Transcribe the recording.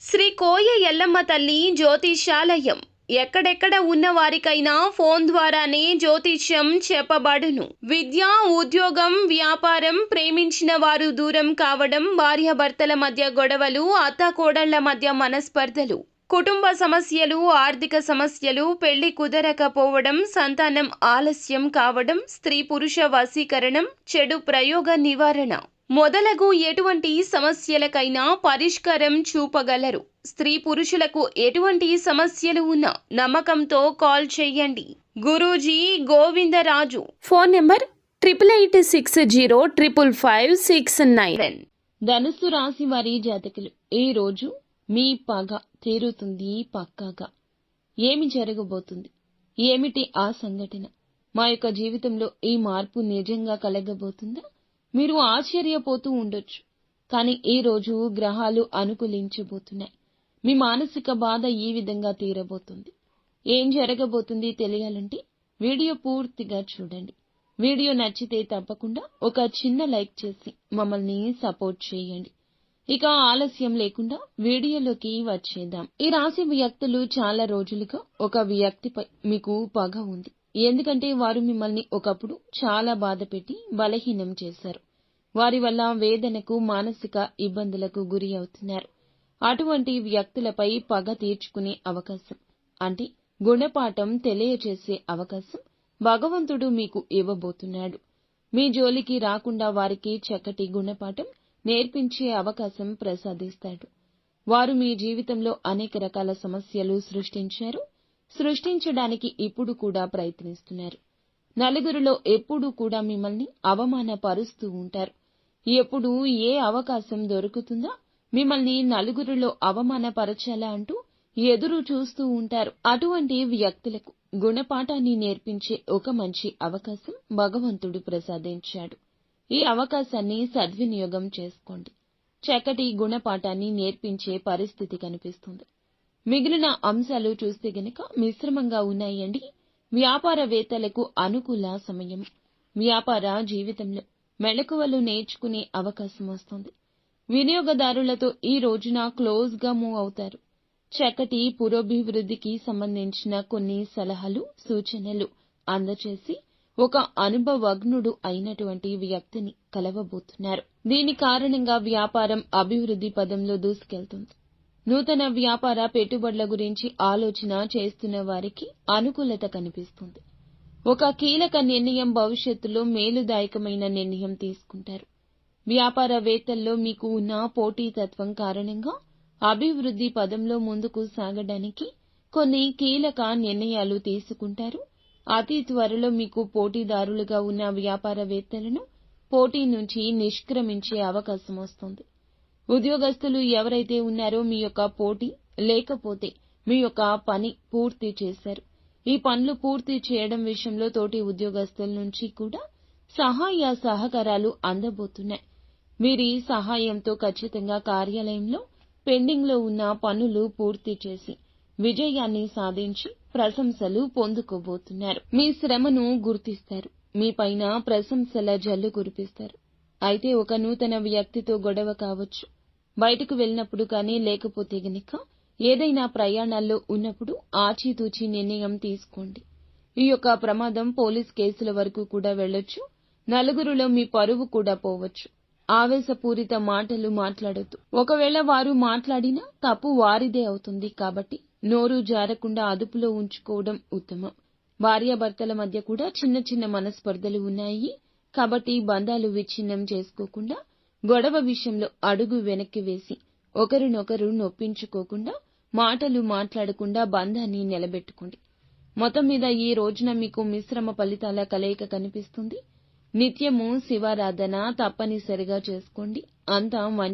శ్రీ కోయ ఎల్లమ్మ తల్లి జ్యోతిష్యాలయం ఎక్కడెక్కడ ఉన్న వారికైనా ఫోన్ ద్వారానే జ్యోతిష్యం చెప్పబడును. విద్య, ఉద్యోగం, వ్యాపారం, ప్రేమించిన వారు దూరం కావడం, భార్యాభర్తల మధ్య గొడవలు, అత్తాకోడళ్ల మధ్య మనస్పర్ధలు, కుటుంబ సమస్యలు, ఆర్థిక సమస్యలు, పెళ్లి కుదరకపోవడం, సంతానం ఆలస్యం కావడం, స్త్రీ పురుష వశీకరణం, చెడు ప్రయోగ నివారణ మొదలగు ఎటువంటి సమస్యలకైనా పరిష్కారం చూపగలరు. స్త్రీ పురుషులకు ఎటువంటి సమస్యలు ఉన్నా నమ్మకంతో కాల్ చేయండి. గురూజీ గోవిందరాజు. Phone number 8886055569. ధనుస్సు రాశి వారి జాతకులు, ఈ రోజు మీ పగ తీరుతుంది పక్కాగా. ఏమి జరగబోతుంది? ఏమిటి ఆ సంఘటన? మా యొక్క జీవితంలో ఈ మార్పు నిజంగా కలగబోతుందా? మీరు ఆశ్చర్యపోతూ ఉండొచ్చు. కానీ ఈ రోజు గ్రహాలు అనుకూలించబోతున్నాయి. మీ మానసిక బాధ ఈ విధంగా తీరబోతుంది. ఏం జరగబోతుంది తెలియాలంటే వీడియో పూర్తిగా చూడండి. వీడియో నచ్చితే తప్పకుండా ఒక చిన్న లైక్ చేసి మమ్మల్ని సపోర్ట్ చేయండి. ఇక ఆలస్యం లేకుండా వీడియోలోకి వచ్చేద్దాం. ఈ రాశి వ్యక్తులు చాలా రోజులుగా ఒక వ్యక్తిపై మీకు పగ ఉంది. ఎందుకంటే వారు మిమ్మల్ని ఒకప్పుడు చాలా బాధ పెట్టి బలహీనం చేశారు. వారి వల్ల వేదనకు, మానసిక ఇబ్బందులకు గురి అవుతున్నారు. అటువంటి వ్యక్తులపై పగ తీర్చుకునే అవకాశం, అంటే గుణపాఠం తెలియచేసే అవకాశం భగవంతుడు మీకు ఇవ్వబోతున్నాడు. మీ జోలికి రాకుండా వారికి చక్కటి గుణపాఠం నేర్పించే అవకాశం ప్రసాదిస్తాడు. వారు మీ జీవితంలో అనేక రకాల సమస్యలు సృష్టించడానికి ఇప్పుడు కూడా ప్రయత్నిస్తున్నారు. నలుగురిలో ఎప్పుడూ కూడా మిమ్మల్ని అవమానపరుస్తూ ఉంటారు. ఎప్పుడు ఏ అవకాశం దొరుకుతుందా మిమ్మల్ని నలుగురిలో అవమానపరచాలా అంటూ ఎదురు చూస్తూ ఉంటారు. అటువంటి వ్యక్తులకు గుణపాఠాన్ని నేర్పించే ఒక మంచి అవకాశం భగవంతుడు ప్రసాదించాడు. ఈ అవకాశాన్ని సద్వినియోగం చేసుకోండి. చక్కటి గుణపాఠాన్ని నేర్పించే పరిస్థితి కనిపిస్తుంది. మిగిలిన అంశాలు చూస్తే గనక మిశ్రమంగా ఉన్నాయండి. వ్యాపారవేత్తలకు అనుకూల సమయం. వ్యాపార జీవితంలో మెళకువలు నేర్చుకునే అవకాశం వస్తుంది. వినియోగదారులతో ఈ రోజున క్లోజ్ గా మూవ్ అవుతారు. చక్కటి పురోభివృద్ధికి సంబంధించిన కొన్ని సలహాలు, సూచనలు అందచేసి ఒక అనుభవజ్ఞుడు అయినటువంటి వ్యక్తిని కలవబోతున్నారు. దీని కారణంగా వ్యాపారం అభివృద్ధి పదంలో దూసుకెళ్తుంది. నూతన వ్యాపార పెట్టుబడుల గురించి ఆలోచన చేస్తున్న వారికి అనుకూలత కనిపిస్తుంది. ఒక కీలక నిర్ణయం, భవిష్యత్తులో మేలుదాయకమైన నిర్ణయం తీసుకుంటారు. వ్యాపారవేత్తల్లో మీకు ఉన్న పోటీతత్వం కారణంగా అభివృద్ధి పదంలో ముందుకు సాగడానికి కొన్ని కీలక నిర్ణయాలు తీసుకుంటారు. అతి త్వరలో మీకు పోటీదారులుగా ఉన్న వ్యాపారవేత్తలను పోటీ నుంచి నిష్క్రమించే అవకాశం వస్తుంది. ఉద్యోగస్తులు ఎవరైతే ఉన్నారో మీ యొక్క పోటీ లేకపోతే మీ యొక్క పని పూర్తి చేశారు. ఈ పనులు పూర్తి చేయడం విషయంలో తోటి ఉద్యోగస్తుల నుంచి కూడా సహాయ సహకారాలు అందబోతున్నాయి. వీరి సహాయంతో ఖచ్చితంగా కార్యాలయంలో పెండింగ్ లో ఉన్న పనులు పూర్తి చేసి విజయాన్ని సాధించి ప్రశంసలు పొందుకోబోతున్నారు. మీ శ్రమను గుర్తిస్తారు. మీ పైన ప్రశంసల జల్లు కురిపిస్తారు. అయితే ఒక నూతన వ్యక్తితో గొడవ కావచ్చు. బయటకు వెళ్ళినప్పుడు కానీ, లేకపోతే గనక ఏదైనా ప్రయాణాల్లో ఉన్నప్పుడు ఆచితూచి నిర్ణయం తీసుకోండి. ఈ యొక్క ప్రమాదం పోలీస్ కేసుల వరకు కూడా వెళ్ళొచ్చు. నలుగురిలో మీ పరువు కూడా పోవచ్చు. ఆవేశపూరిత మాటలు మాట్లాడొద్దు. ఒకవేళ వారు మాట్లాడినా తప్పు వారిదే అవుతుంది. కాబట్టి నోరు జారకుండా అదుపులో ఉంచుకోవడం ఉత్తమం. భార్యాభర్తల మధ్య కూడా చిన్న చిన్న మనస్పర్ధలు ఉన్నాయి. కాబట్టి బంధాలు విచ్ఛిన్నం చేసుకోకుండా, గొడవ విషయంలో అడుగు వెనక్కి వేసి ఒకరినొకరు నొప్పించుకోకుండా, మాటలు మాట్లాడకుండా బంధాన్ని నిలబెట్టుకోండి. మొత్తం మీద ఈ రోజున మీకు మిశ్రమ ఫలితాల కలయిక కనిపిస్తుంది. నిత్యము శివారాధన తప్పనిసరిగా చేసుకోండి. అంతా మంచి